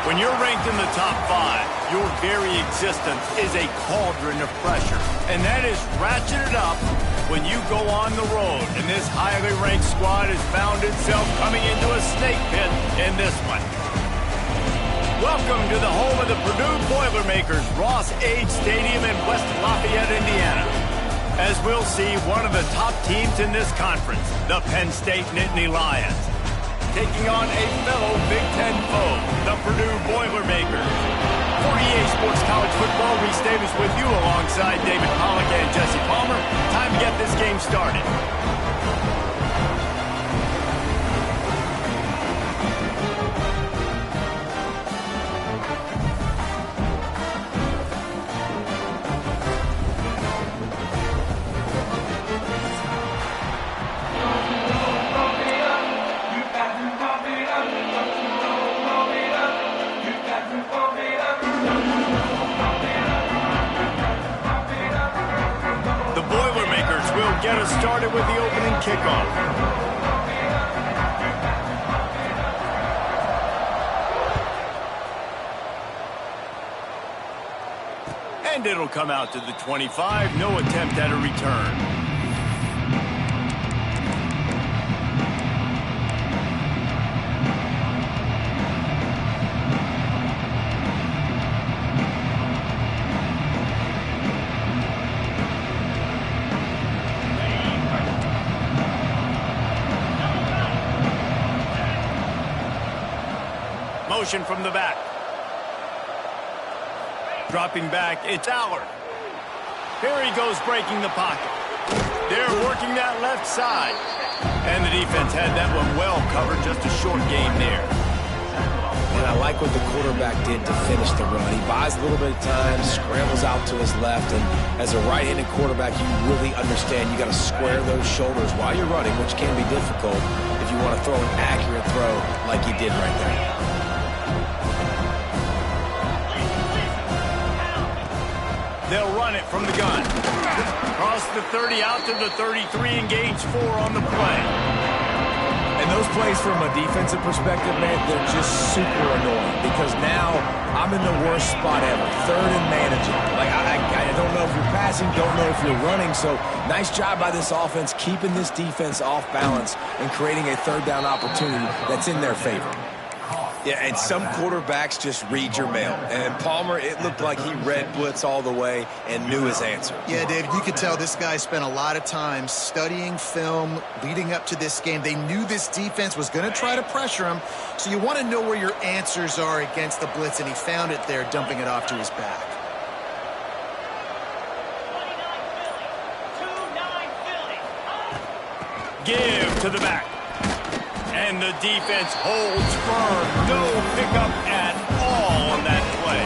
When you're ranked in the top 5, your very existence is a cauldron of pressure. And that is ratcheted up when you go on the road. And this highly ranked squad has found itself coming into a snake pit in this one. Welcome to the home of the Purdue Boilermakers, Ross Age Stadium in West Lafayette, Indiana. As we'll see one of the top teams in this conference, the Penn State Nittany Lions, taking on a fellow Big Ten foe, the Purdue Boilermakers. For EA Sports College Football, Reese Davis with you alongside David Pollack and Jesse Palmer. Time to get this game started. Get us started with the opening kickoff. And it'll come out to the 25. No attempt at a return. Motion from the back. Dropping back, it's Allard. Here he goes, breaking the pocket. They're working that left side. And the defense had that one well covered, just a short game there. And I like what the quarterback did to finish the run. He buys a little bit of time, scrambles out to his left, and as a right-handed quarterback, you really understand you got to square those shoulders while you're running, which can be difficult if you want to throw an accurate throw like he did right there. They'll run it from the gun. Cross the 30 out to the 33 and gains 4 on the play. And those plays from a defensive perspective, man, they're just super annoying because now I'm in the worst spot ever. Third and managing. Like, I don't know if you're passing, don't know if you're running. So nice job by this offense keeping this defense off balance and creating a third down opportunity that's in their favor. Yeah, and some quarterbacks just read your mail. And Palmer, it looked like he read blitz all the way and knew his answer. Yeah, David, you could tell this guy spent a lot of time studying film leading up to this game. They knew this defense was going to try to pressure him, so you want to know where your answers are against the blitz, and he found it there, dumping it off to his back. Give to the back. And the defense holds firm. No pickup at all on that play.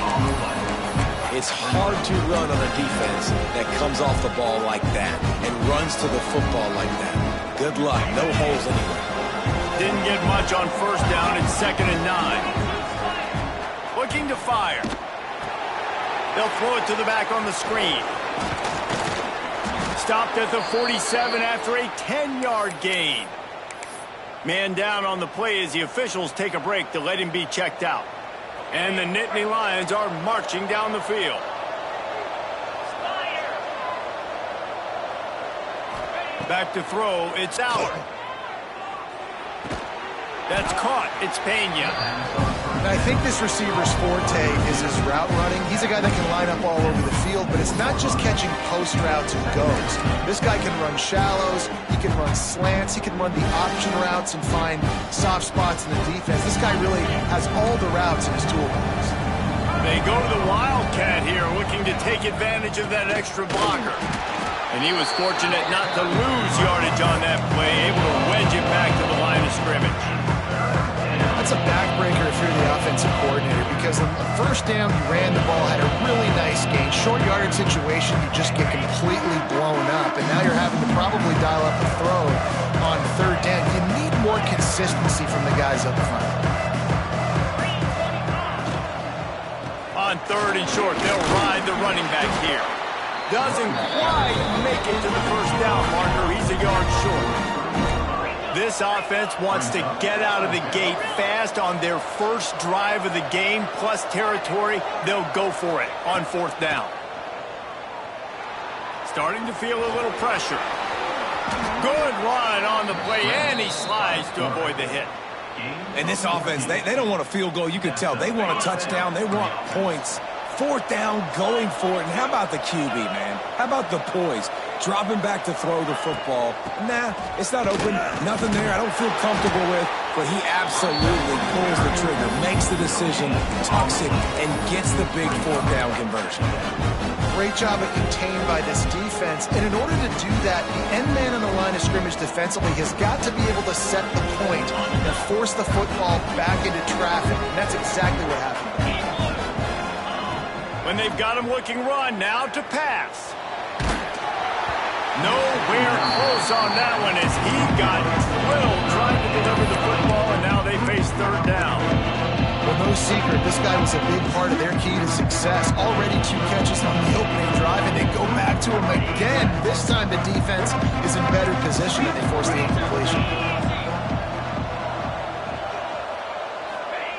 It's hard to run on a defense that comes off the ball like that and runs to the football like that. Good luck. No holes anywhere. Didn't get much on first down. It's 2nd and 9. Looking to fire. They'll throw it to the back on the screen. Stopped at the 47 after a 10-yard gain. Man down on the play as the officials take a break to let him be checked out. And the Nittany Lions are marching down the field. Back to throw, it's Allard. That's caught, it's Pena. I think this receiver's forte is his route running. He's a guy that can line up all over the field, but it's not just catching post routes and goes. This guy can run shallows, he can run slants, he can run the option routes and find soft spots in the defense. This guy really has all the routes in his toolbox. They go to the Wildcat here, looking to take advantage of that extra blocker. And he was fortunate not to lose yardage on that play, able to wedge it back to the line of scrimmage. That's a backbreaker if you're the offensive coordinator, because on the first down, you ran the ball, had a really nice gain. Short yardage situation, you just get completely blown up, and now you're having to probably dial up the throw on 3rd down. You need more consistency from the guys up front. On 3rd and short, they'll ride the running back here. Doesn't quite make it to the first down marker. He's a yard short. This offense wants to get out of the gate fast on their first drive of the game, plus territory. They'll go for it on 4th down. Starting to feel a little pressure. Good run on the play, and he slides to avoid the hit. And this offense, they don't want a field goal. You can tell they want a touchdown. They want points. 4th down, going for it. And how about the QB, man? How about the poise? Dropping back to throw the football. Nah, it's not open. Nothing there I don't feel comfortable with. But he absolutely pulls the trigger, makes the decision, tucks it, and gets the big 4th down conversion. Great job of contained by this defense. And in order to do that, the end man on the line of scrimmage defensively has got to be able to set the point and force the football back into traffic. And that's exactly what happened. When they've got him looking run, now to pass. Nowhere close on that one as he got drilled trying to deliver the football, and now they face 3rd down. Well, no secret, this guy was a big part of their key to success. Already 2 catches on the opening drive, and they go back to him again. This time the defense is in better position, and they force the incompletion.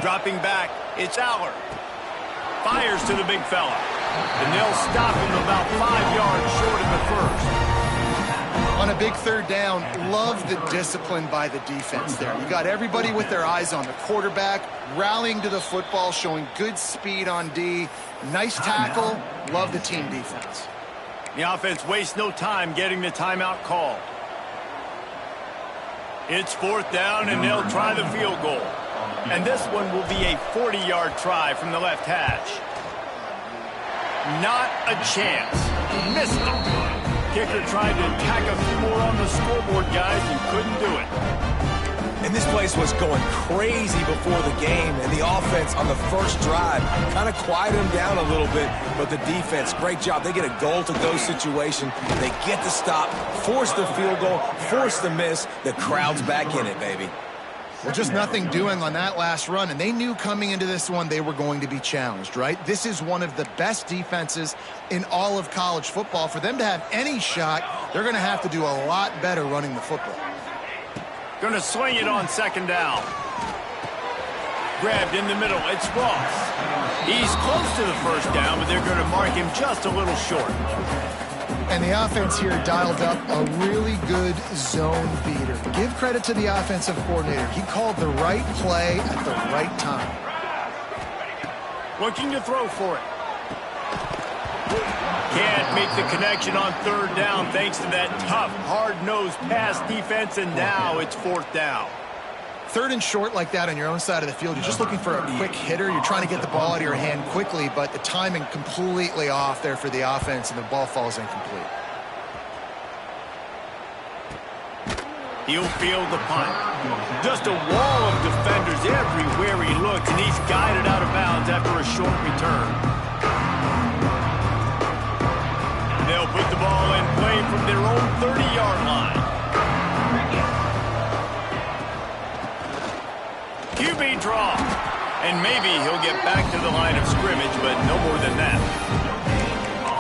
Dropping back, it's Aller. Fires to the big fella. And they'll stop him about 5 yards short of the first. On a big 3rd down, love the discipline by the defense there. You got everybody with their eyes on the quarterback, rallying to the football, showing good speed on D. Nice tackle. Love the team defense. The offense wastes no time getting the timeout call. It's 4th down, and they'll try the field goal. And this one will be a 40-yard try from the left hash. Not a chance. Missed it. Kicker tried to tack a few more on the scoreboard, guys, and couldn't do it. And this place was going crazy before the game, and the offense on the first drive kind of quieted them down a little bit, but the defense, great job. They get a goal-to-go situation. They get the stop, force the field goal, force the miss. The crowd's back in it, baby. Well, just nothing doing on that last run, and they knew coming into this one they were going to be challenged, right? This is one of the best defenses in all of college football. For them to have any shot, they're going to have to do a lot better running the football. Going to swing it on 2nd down. Grabbed in the middle, it's Ross. He's close to the 1st down, but they're going to mark him just a little short. And the offense here dialed up a really good zone beater. Give credit to the offensive coordinator. He called the right play at the right time. Looking to throw for it. Can't make the connection on 3rd down thanks to that tough, hard-nosed pass defense, and now it's 4th down. 3rd and short like that on your own side of the field, you're just looking for a quick hitter. You're trying to get the ball out of your hand quickly, but the timing completely off there for the offense, and the ball falls incomplete. He'll field the punt. Just a wall of defenders everywhere he looks, and he's guided out of bounds after a short return. They'll put the ball in play from their own 30-yard line. QB draw. And maybe he'll get back to the line of scrimmage, but no more than that.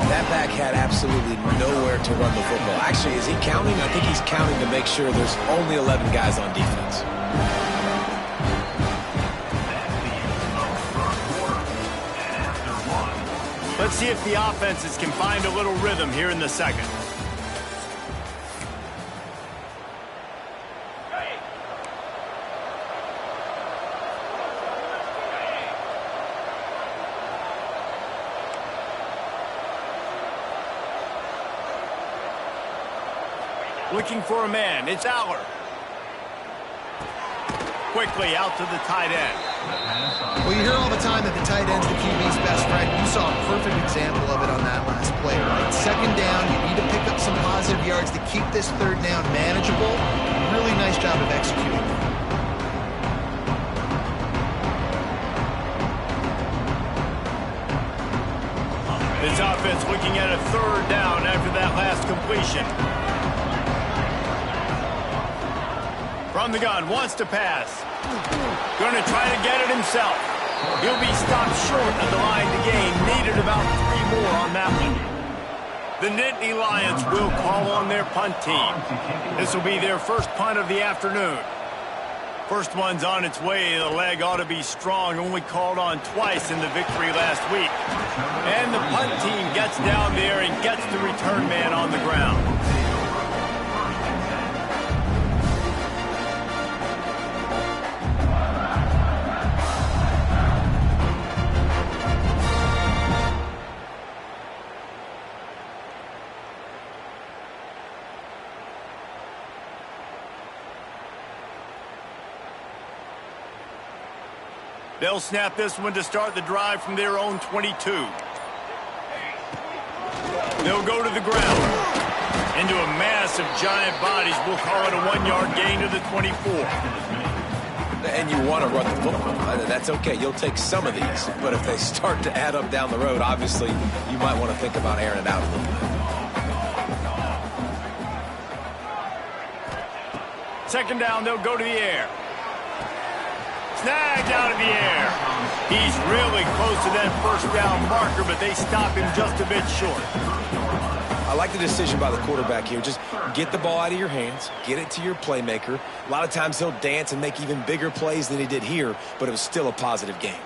That back had absolutely nowhere to run the football. Actually, is he counting? I think he's counting to make sure there's only 11 guys on defense. Let's see if the offenses can find a little rhythm here in the 2nd. Looking for a man. It's Aller. Quickly out to the tight end. Well, you hear all the time that the tight end's the QB's best friend. You saw a perfect example of it on that last play, right? 2nd down, you need to pick up some positive yards to keep this 3rd down manageable. Really nice job of executing. This offense looking at a 3rd down after that last completion. From the gun, wants to pass. Going to try to get it himself. He'll be stopped short of the line to gain. Needed about 3 more on that one. The Nittany Lions will call on their punt team. This will be their first punt of the afternoon. First one's on its way. The leg ought to be strong, only called on twice in the victory last week. And the punt team gets down there and gets the return man on the ground. They'll snap this one to start the drive from their own 22. They'll go to the ground. Into a mass of giant bodies. We'll call it a 1-yard gain to the 24. And you want to run the football. That's okay. You'll take some of these. But if they start to add up down the road, obviously, you might want to think about airing it out a little bit. Second down, they'll go to the air. Snagged out of the air. He's really close to that first down marker, but they stop him just a bit short. I like the decision by the quarterback here. Just get the ball out of your hands, get it to your playmaker. A lot of times he'll dance and make even bigger plays than he did here, but it was still a positive game.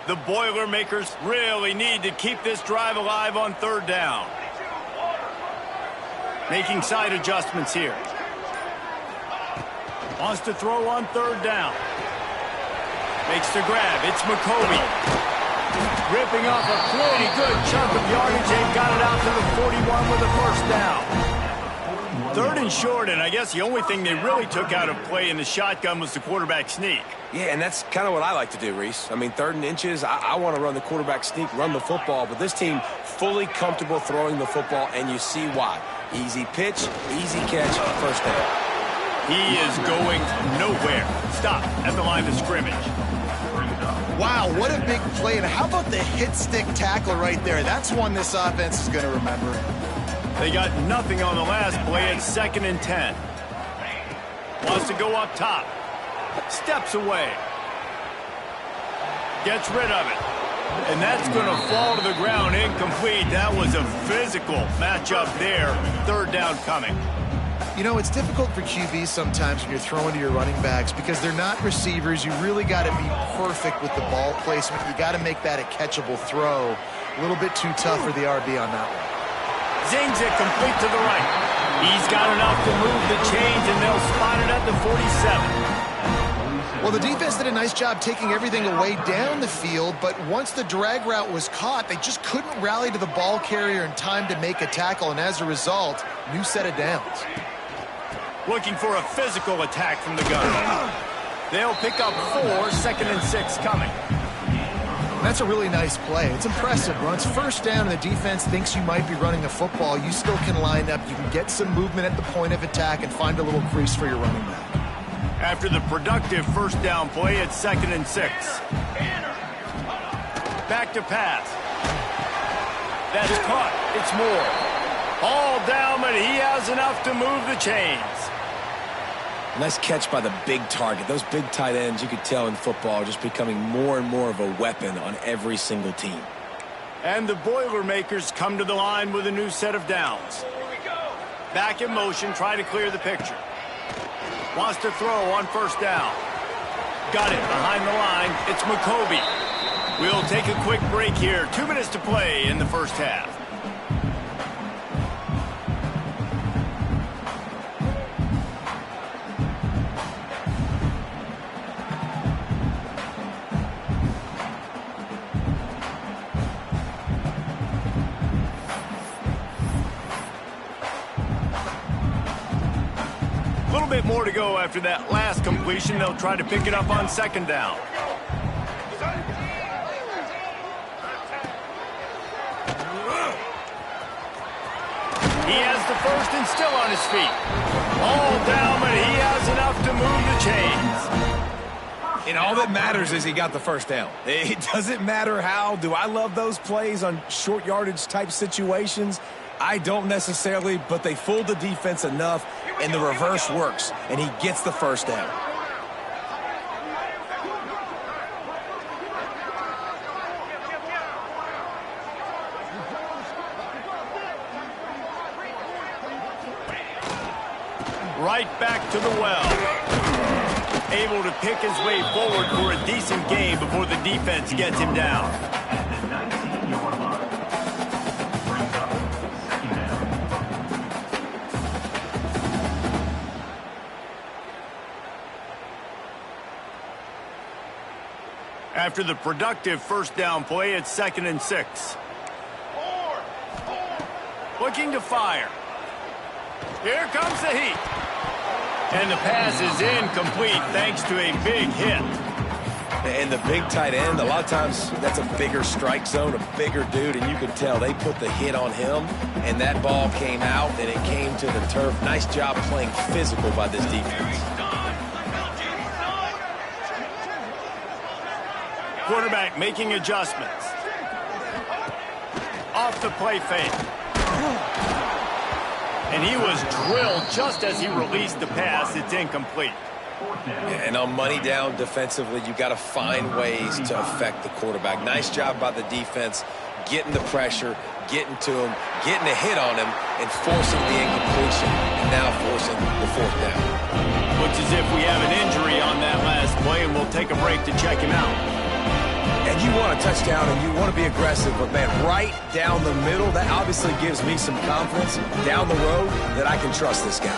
The Boilermakers really need to keep this drive alive on third down. Making side adjustments here. Wants to throw on third down. Makes the grab. It's McCovey. Ripping off a pretty good chunk of yardage. They've got it out to the 41 with a first down. Third and short, and I guess the only thing they really took out of play in the shotgun was the quarterback sneak. Yeah, and that's kind of what I like to do, Reese. I mean, 3rd and inches, I want to run the quarterback sneak, run the football, but this team fully comfortable throwing the football, and you see why. Easy pitch, easy catch, first down. He is going nowhere. Stop at the line of scrimmage. Wow, what a big play. And how about the hit stick tackle right there? That's one this offense is going to remember. They got nothing on the last play. It's 2nd and 10. Wants to go up top. Steps away. Gets rid of it. And that's going to fall to the ground incomplete. That was a physical matchup there. 3rd down coming. You know, it's difficult for QBs sometimes when you're throwing to your running backs because they're not receivers. You really got to be perfect with the ball placement. You got to make that a catchable throw. A little bit too tough for the RB on that one. Zings it complete to the right. He's got enough to move the chains, and they'll spot it at the 47. Well, the defense did a nice job taking everything away down the field, but once the drag route was caught, they just couldn't rally to the ball carrier in time to make a tackle, and as a result, new set of downs. Looking for a physical attack from the gun. They'll pick up 4, 2nd and 6 coming. That's a really nice play. It's impressive. Once first down and the defense thinks you might be running the football, you still can line up. You can get some movement at the point of attack and find a little crease for your running back. After the productive first down play, it's 2nd and 6. Back to pass. That's caught. It's Moore. All down, but he has enough to move the chains. Nice catch by the big target. Those big tight ends, you could tell in football, are just becoming more and more of a weapon on every single team. And the Boilermakers come to the line with a new set of downs. Back in motion, try to clear the picture. Wants to throw on first down. Got it behind the line. It's McCovey. We'll take a quick break here. 2 minutes to play in the first half. A little bit more to go after that last completion. They'll try to pick it up on 2nd down. He has the first and still on his feet. All down, but he has enough to move the chains. And all that matters is he got the first down. It doesn't matter how. Do I love those plays on short yardage type situations? I don't necessarily, but they fooled the defense enough, and the reverse works, and he gets the first down. right back to the well. Able to pick his way forward for a decent game before the defense gets him down. After the productive first down play, it's 2nd and 6. Looking to fire. Here comes the heat. And the pass is incomplete thanks to a big hit. And the big tight end, a lot of times that's a bigger strike zone, a bigger dude, and you could tell they put the hit on him, and that ball came out, and it came to the turf. Nice job playing physical by this defense. Quarterback making adjustments. Off the play fake. And he was drilled just as he released the pass. It's incomplete. And on money down defensively, you got to find ways to affect the quarterback. Nice job by the defense, getting the pressure, getting to him, getting a hit on him, and forcing the incompletion, and now forcing the 4th down. Looks as if we have an injury on that last play, and we'll take a break to check him out. And you want a touchdown, and you want to be aggressive, but, man, right down the middle, that obviously gives me some confidence down the road that I can trust this guy.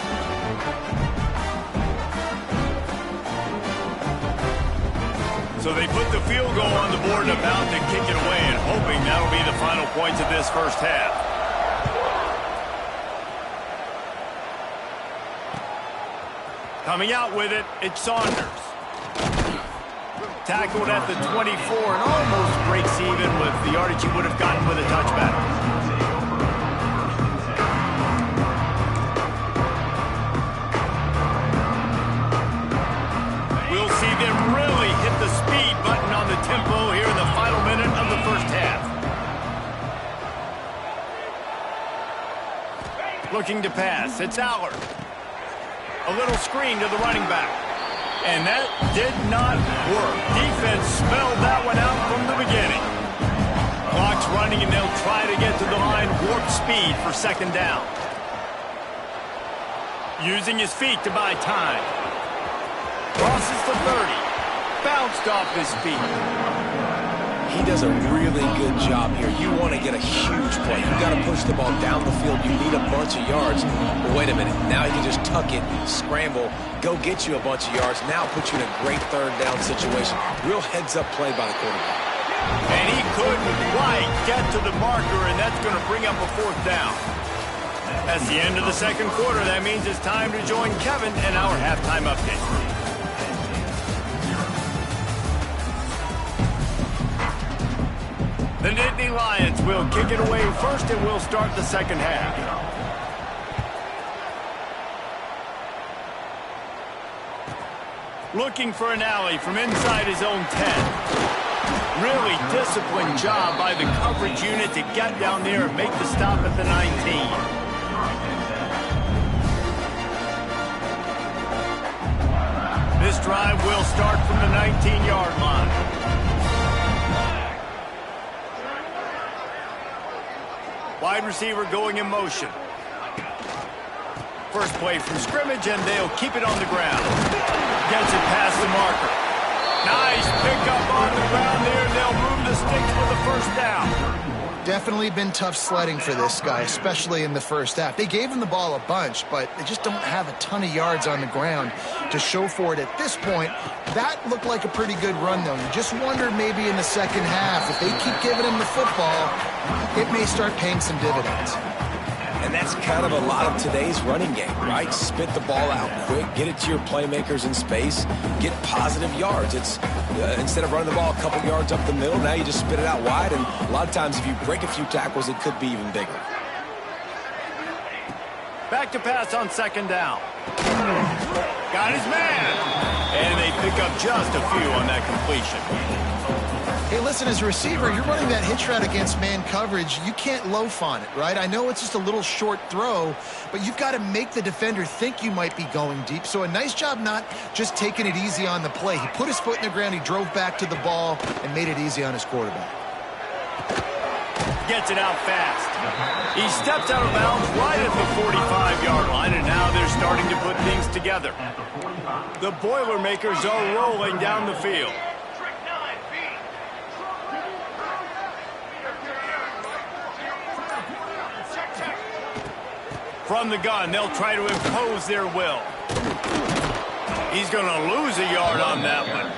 So they put the field goal on the board and about to kick it away, and hoping that'll be the final points of this first half. Coming out with it, it's Saunders. Tackled at the 24 and almost breaks even with the yardage he would have gotten with a touchback. We'll see them really hit the speed button on the tempo here in the final minute of the first half. Looking to pass, it's Allard. A little screen to the running back. And that did not work. Defense spelled that one out from the beginning. Clock's running, and they'll try to get to the line, warp speed for 2nd down. Using his feet to buy time. Crosses the 30. Bounced off his feet. He does a really good job here. You want to get a huge play. You got to push the ball down the field. You need a bunch of yards. But wait a minute. Now he can just tuck it, scramble, go get you a bunch of yards. Now put you in a great 3rd down situation. Real heads-up play by the quarterback. And he couldn't quite get to the marker, and that's going to bring up a 4th down. That's the end of the 2nd quarter. That means it's time to join Kevin in our halftime update. The Nittany Lions will kick it away first, and we'll start the 2nd half. Looking for an alley from inside his own 10. Really disciplined job by the coverage unit to get down there and make the stop at the 19. This drive will start from the 19-yard line. Wide receiver going in motion. First play from scrimmage, and they'll keep it on the ground. Gets it past the marker. Nice pickup on the ground there, and they'll move the sticks for the 1st down. Definitely been tough sledding for this guy, especially in the first half. They gave him the ball a bunch, but they just don't have a ton of yards on the ground to show for it at this point. That looked like a pretty good run, though. You just wonder maybe in the 2nd half, if they keep giving him the football, it may start paying some dividends. And that's kind of a lot of today's running game, right? Spit the ball out quick, get it to your playmakers in space, get positive yards. It's instead of running the ball a couple yards up the middle, now you just spit it out wide, and a lot of times if you break a few tackles, it could be even bigger. Back to pass on 2nd down. Got his man. And they pick up just a few on that completion. Hey, listen, as a receiver, you're running that hitch route against man coverage. You can't loaf on it, right? I know it's just a little short throw, but you've got to make the defender think you might be going deep. So a nice job not just taking it easy on the play. He put his foot in the ground, he drove back to the ball, and made it easy on his quarterback. gets it out fast. He steps out of bounds right at the 45-yard line, and now they're starting to put things together. The Boilermakers are rolling down the field. From the gun, they'll try to impose their will. He's going to lose a yard on that one.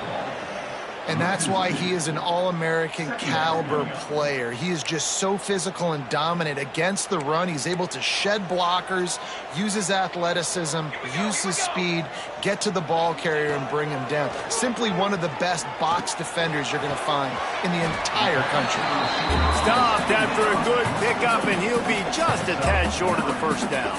And that's why he is an All-American caliber player. He is just so physical and dominant against the run. He's able to shed blockers, use his athleticism, use his speed, get to the ball carrier and bring him down. Simply one of the best box defenders you're going to find in the entire country. Stopped after a good pickup, and he'll be just a tad short of the first down.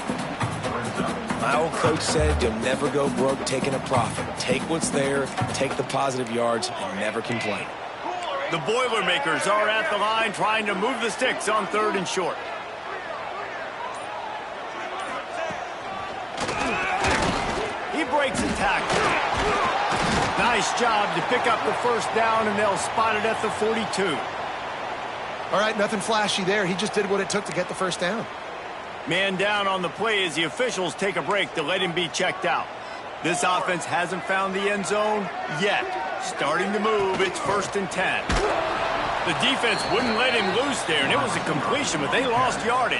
My old coach said you'll never go broke taking a profit. Take what's there, take the positive yards, and never complain. The Boilermakers are at the line trying to move the sticks on 3rd and short. He breaks a tackle. Nice job to pick up the first down, and they'll spot it at the 42. All right, nothing flashy there. He just did what it took to get the first down. Man down on the play as the officials take a break to let him be checked out. This offense hasn't found the end zone yet. Starting to move, it's 1st and 10. The defense wouldn't let him loose there, and it was a completion, but they lost yardage.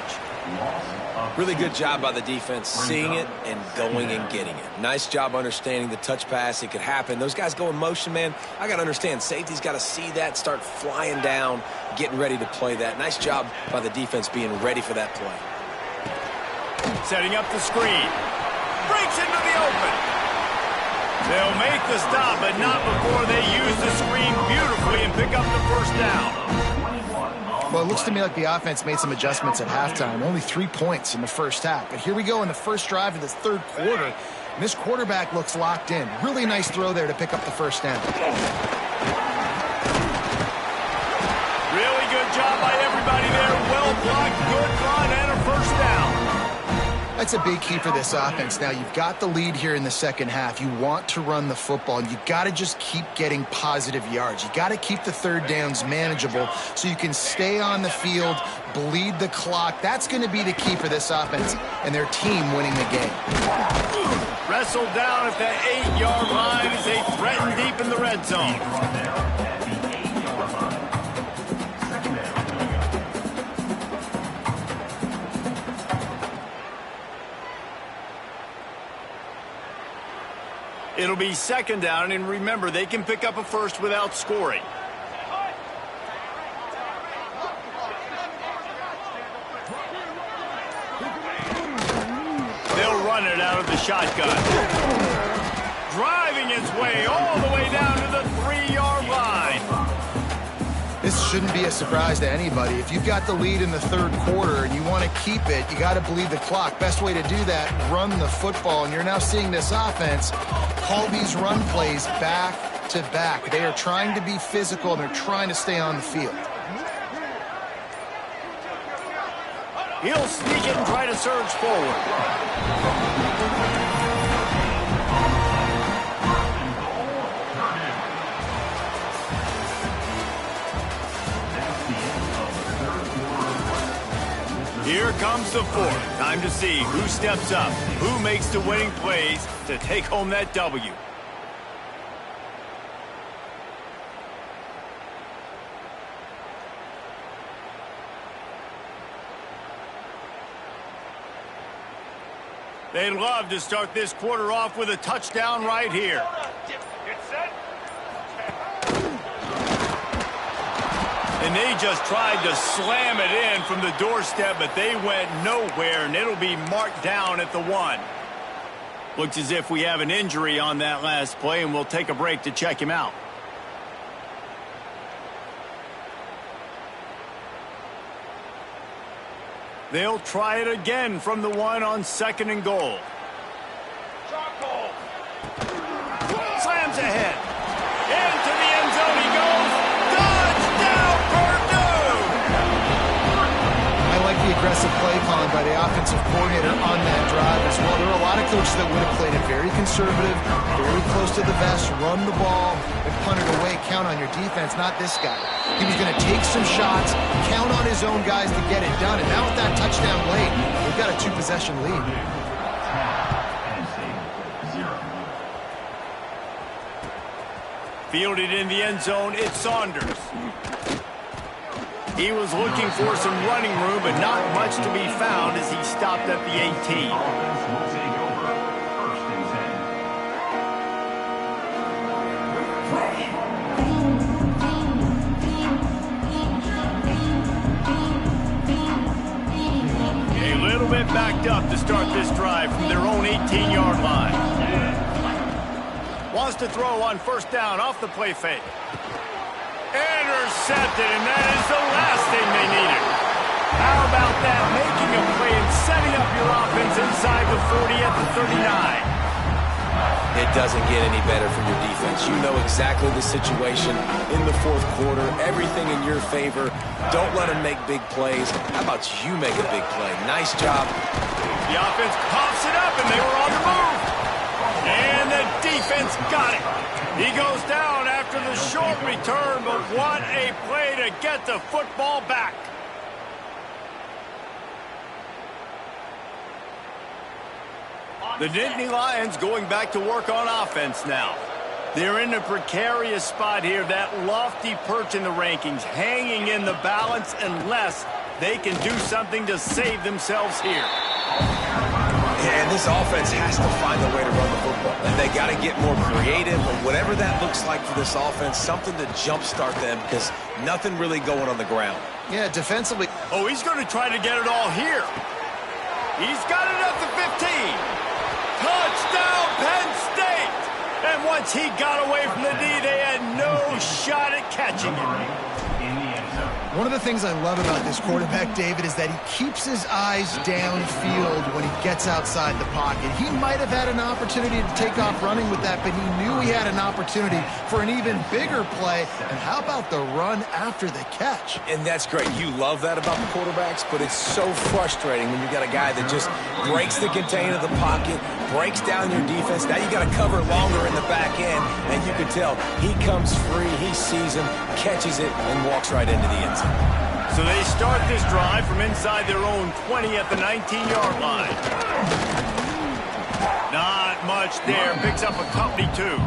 Really good job by the defense, seeing it and going and getting it. Nice job understanding the touch pass. It could happen. Those guys go in motion, man. I got to understand, safety's got to see that, start flying down, getting ready to play that. Nice job by the defense being ready for that play. Setting up the screen. Breaks into the open. They'll make the stop, but not before they use the screen beautifully and pick up the first down. Well, it looks to me like the offense made some adjustments at halftime. Only 3 points in the first half. But here we go in the first drive of this third quarter. And this quarterback looks locked in. Really nice throw there to pick up the first down. Really good job by everybody there. Well blocked, good run, and a first down. That's a big key for this offense. Now, you've got the lead here in the second half. You want to run the football, and you got to just keep getting positive yards. You got to keep the third downs manageable so you can stay on the field, bleed the clock. That's going to be the key for this offense and their team winning the game. Wrestled down at the 8-yard line as they threaten deep in the red zone. It'll be 2nd down, and remember, they can pick up a first without scoring. They'll run it out of the shotgun. Driving its way all the way down to the 3-yard line. This shouldn't be a surprise to anybody. If you've got the lead in the third quarter and you want to keep it, you got to bleed the clock. Best way to do that, run the football. And you're now seeing this offense call these run plays back to back. They are trying to be physical, and they're trying to stay on the field. He'll sneak it and try to surge forward. Here comes the 4th. Time to see who steps up, who makes the winning plays to take home that W. They'd love to start this quarter off with a touchdown right here. And they just tried to slam it in from the doorstep, but they went nowhere, and it'll be marked down at the 1. Looks as if we have an injury on that last play, and we'll take a break to check him out. They'll try it again from the 1 on 2nd and goal. Slams ahead. Into the end zone he goes. Touchdown, Purdue! I like the aggressive play calling by the offensive coordinator on that drive as well. There are a lot of coaches that would have played it very conservative, very close to the vest, run the ball, and punt it away, count count on your defense, not this guy. He was going to take some shots, count on his own guys to get it done. And now with that touchdown late, we've got a 2-possession lead. Fielded in the end zone, it's Saunders. He was looking for some running room, but not much to be found as he stopped at the 18. A little bit backed up to start this drive from their own 18-yard line. Wants to throw on first down off the play fake. Intercepted, and that is the last thing they needed. How about that? Making a play and setting up your offense inside the 40 at the 39. It doesn't get any better from your defense. You know exactly the situation in the fourth quarter. Everything in your favor. Don't let them make big plays. How about you make a big play? Nice job. The offense pops it up, and they were on the move. And the defense got it. He goes down after the short return, but what a play to get the football back. The Nittany Lions going back to work on offense now. They're in a precarious spot here, that lofty perch in the rankings, hanging in the balance unless they can do something to save themselves here. And this offense has to find a way to run the football. And they got to get more creative, or whatever that looks like for this offense, something to jumpstart them, because nothing really going on the ground. Yeah, defensively. Oh, he's going to try to get it all here. He's got it at the 15. Touchdown, Penn State! And once he got away from the D, they had no shot at catching him. One of the things I love about this quarterback, David, is that he keeps his eyes downfield when he gets outside the pocket. He might have had an opportunity to take off running with that, but he knew he had an opportunity for an even bigger play. And how about the run after the catch? And that's great. You love that about the quarterbacks, but it's so frustrating when you got a guy that just breaks the contain of the pocket, breaks down your defense. Now you got to cover longer in the back end, and you can tell he comes free, he sees him, catches it, and walks right into the end zone. So they start this drive from inside their own 20 at the 19-yard line. Not much there. Picks up a company two.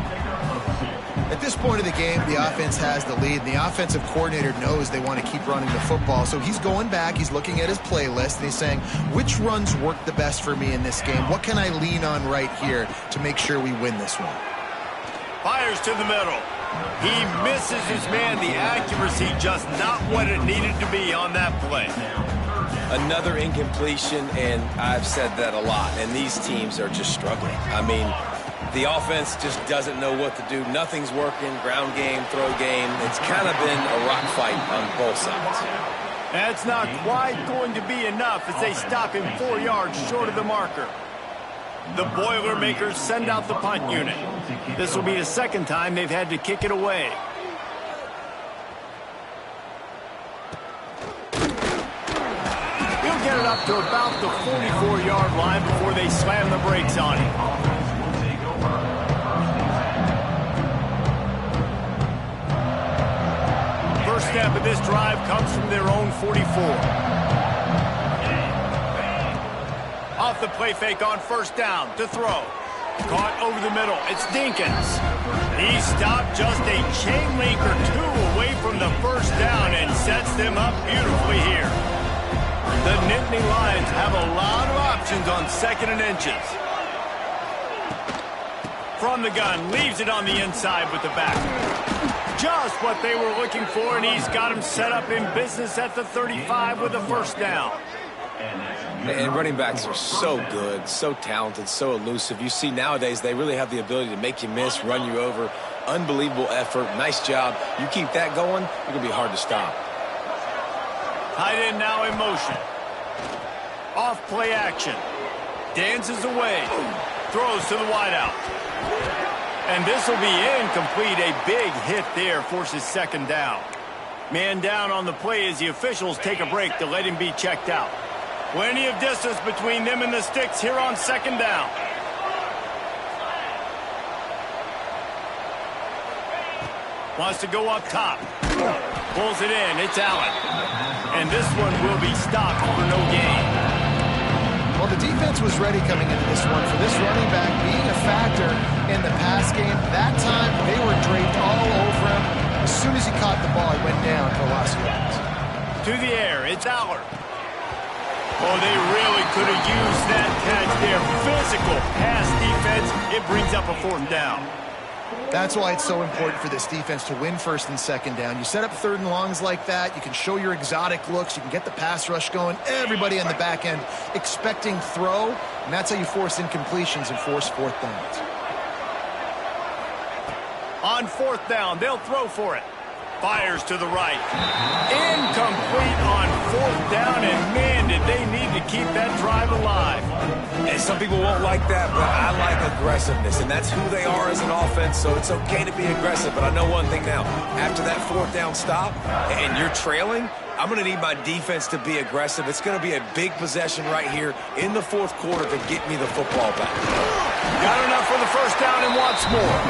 At this point of the game, the offense has the lead, and the offensive coordinator knows they want to keep running the football. So he's going back, he's looking at his playlist, and he's saying, which runs work the best for me in this game? What can I lean on right here to make sure we win this one? Fires to the middle. He misses his man. The accuracy just not what it needed to be on that play. Another incompletion, and I've said that a lot, and these teams are just struggling. I mean, the offense just doesn't know what to do. Nothing's working. Ground game, throw game. It's kind of been a rock fight on both sides. That's not quite going to be enough as they stop him 4 yards short of the marker. The Boilermakers send out the punt unit. This will be the second time they've had to kick it away. He'll get it up to about the 44-yard line before they slam the brakes on him. First step of this drive comes from their own 44. Off the play fake on first down to throw. Caught over the middle. It's Dinkins. He stopped just a chain link or two away from the first down and sets them up beautifully here. The Nittany Lions have a lot of options on second and inches. From the gun, leaves it on the inside with the back. Just what they were looking for, and he's got him set up in business at the 35 with a first down. And running backs are so good, so talented, so elusive. You see nowadays they really have the ability to make you miss, run you over. Unbelievable effort. Nice job. You keep that going, it's going to be hard to stop. Tight end now in motion. Off play action. Dances away. Throws to the wideout. And this will be incomplete. A big hit there forces second down. Man down on the play as the officials take a break to let him be checked out. Plenty of distance between them and the sticks here on second down. Wants to go up top. Pulls it in. It's Allen. And this one will be stopped for no gain. Well, the defense was ready coming into this one for this running back being a factor in the pass game. That time, they were draped all over him. As soon as he caught the ball, he went down for the last few yards. To the air, it's Aller. Oh, they really could have used that catch there. Physical pass defense. It brings up a 4th down. That's why it's so important for this defense to win 1st and 2nd down. You set up 3rd and longs like that. You can show your exotic looks. You can get the pass rush going. Everybody on the back end expecting throw, and that's how you force incompletions and force 4th downs. On 4th down, they'll throw for it. Fires to the right. Incomplete on 4th down, and man, did they need to keep that drive alive. And some people won't like that, but I like aggressiveness, and that's who they are as an offense, so it's okay to be aggressive. But I know one thing now. After that 4th down stop, and you're trailing, I'm going to need my defense to be aggressive. It's going to be a big possession right here in the 4th quarter to get me the football back. Got enough for the 1st down and wants more.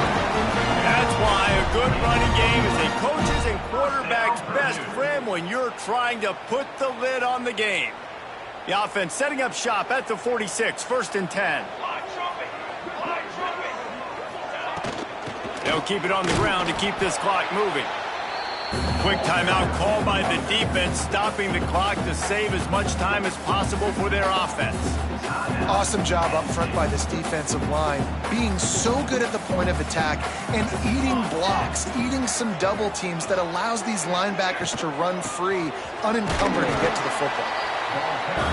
That's why a good running game is a coach's and quarterback's best friend when you're trying to put the lid on the game. The offense setting up shop at the 46, 1st and 10. They'll keep it on the ground to keep this clock moving. Quick timeout called by the defense, stopping the clock to save as much time as possible for their offense. Awesome job up front by this defensive line, being so good at the point of attack and eating blocks, eating some double teams that allows these linebackers to run free, unencumbered, and get to the football.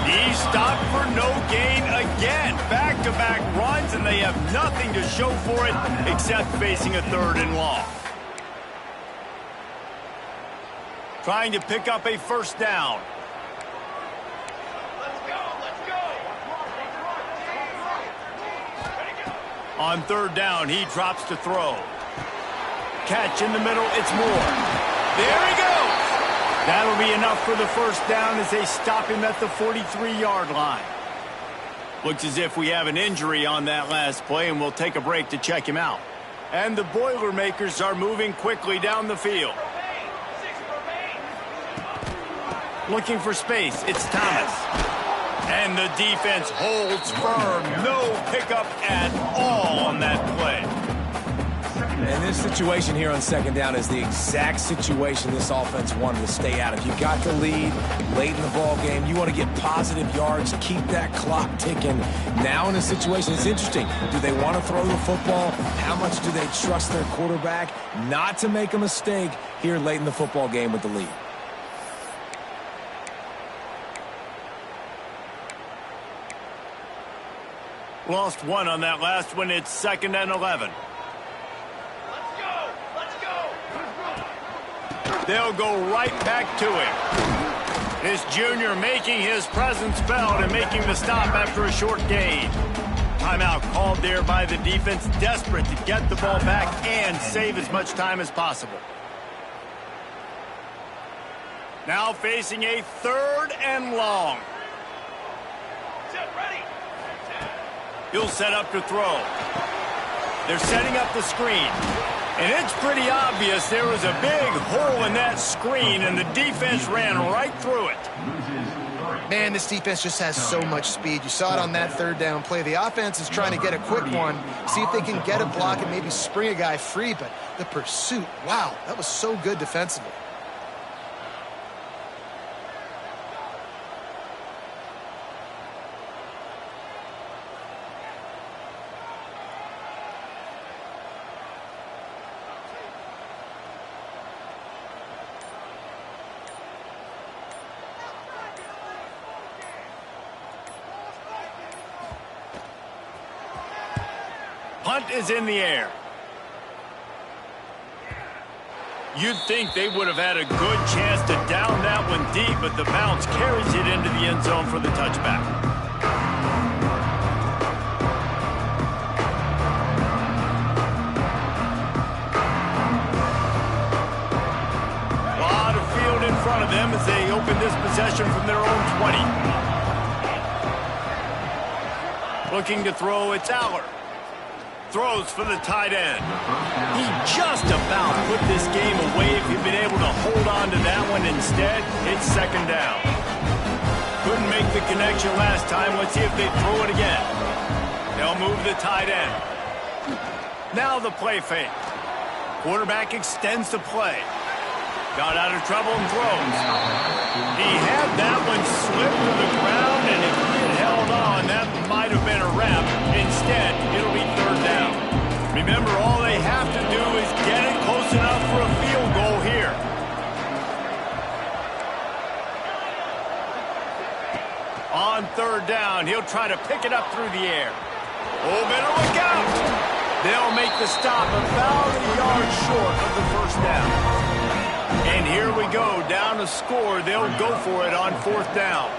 He stopped for no gain again. Back-to-back runs, and they have nothing to show for it except facing a 3rd and long. Trying to pick up a 1st down. On 3rd down, he drops to throw. Catch in the middle, it's Moore. There he goes! That'll be enough for the 1st down as they stop him at the 43-yard line. Looks as if we have an injury on that last play, and we'll take a break to check him out. And the Boilermakers are moving quickly down the field. Looking for space, it's Thomas. And the defense holds firm. No pickup at all on that play. And this situation here on 2nd down is the exact situation this offense wanted to stay out of. You got the lead late in the ball game. You want to get positive yards, keep that clock ticking. Now in a situation, it's interesting. Do they want to throw the football? How much do they trust their quarterback not to make a mistake here late in the football game with the lead? Lost one on that last one. It's 2nd and 11. They'll go right back to him. This junior making his presence felt and making the stop after a short gain. Timeout called there by the defense, desperate to get the ball back and save as much time as possible. Now facing a 3rd and long. He'll set up to throw. They're setting up the screen. And it's pretty obvious there was a big hole in that screen, and the defense ran right through it. Man, this defense just has so much speed. You saw it on that 3rd down play. The offense is trying to get a quick one, see if they can get a block and maybe spring a guy free, but the pursuit, wow, that was so good defensively. Punt is in the air. You'd think they would have had a good chance to down that one deep, but the bounce carries it into the end zone for the touchback. A lot of field in front of them as they open this possession from their own 20. Looking to throw, it's Aller. Throws for the tight end. He just about put this game on to that one instead. It's second down. Couldn't make the connection last time. Let's see if they throw it again. They'll move the tight end. Now the play fake. Quarterback extends the play. Got out of trouble and throws. He had that one slip to the ground, and if he had held on, that might have been a wrap. Instead, it'll be third down. Remember, all they have to do is get it close enough for a field goal here. On third down, he'll try to pick it up through the air. Oh, better look out! They'll make the stop about a yard short of the first down. And here we go, down a score. They'll go for it on fourth down.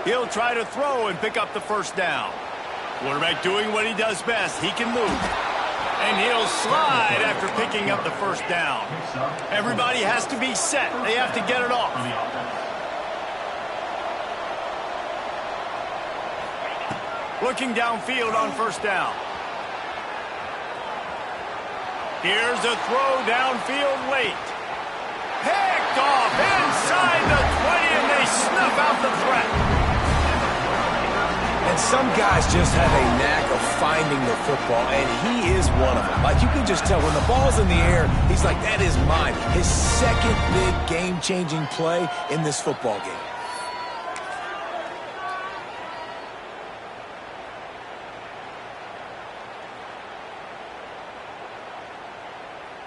He'll try to throw and pick up the first down. Quarterback doing what he does best. He can move. And he'll slide after picking up the first down. Everybody has to be set. They have to get it off. Looking downfield on first down. Here's a throw downfield late. Picked off inside the 20, and they snuff out the threat. And some guys just have a knack of finding the football, and he is one of them. Like, you can just tell when the ball's in the air, he's like, that is mine. His second big game-changing play in this football game.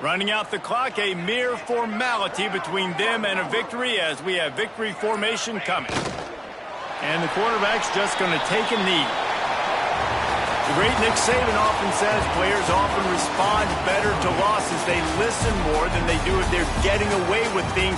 Running out the clock, a mere formality between them and a victory as we have victory formation coming. And the quarterback's just going to take a knee. The great Nick Saban often says players often respond better to losses. They listen more than they do if they're getting away with things.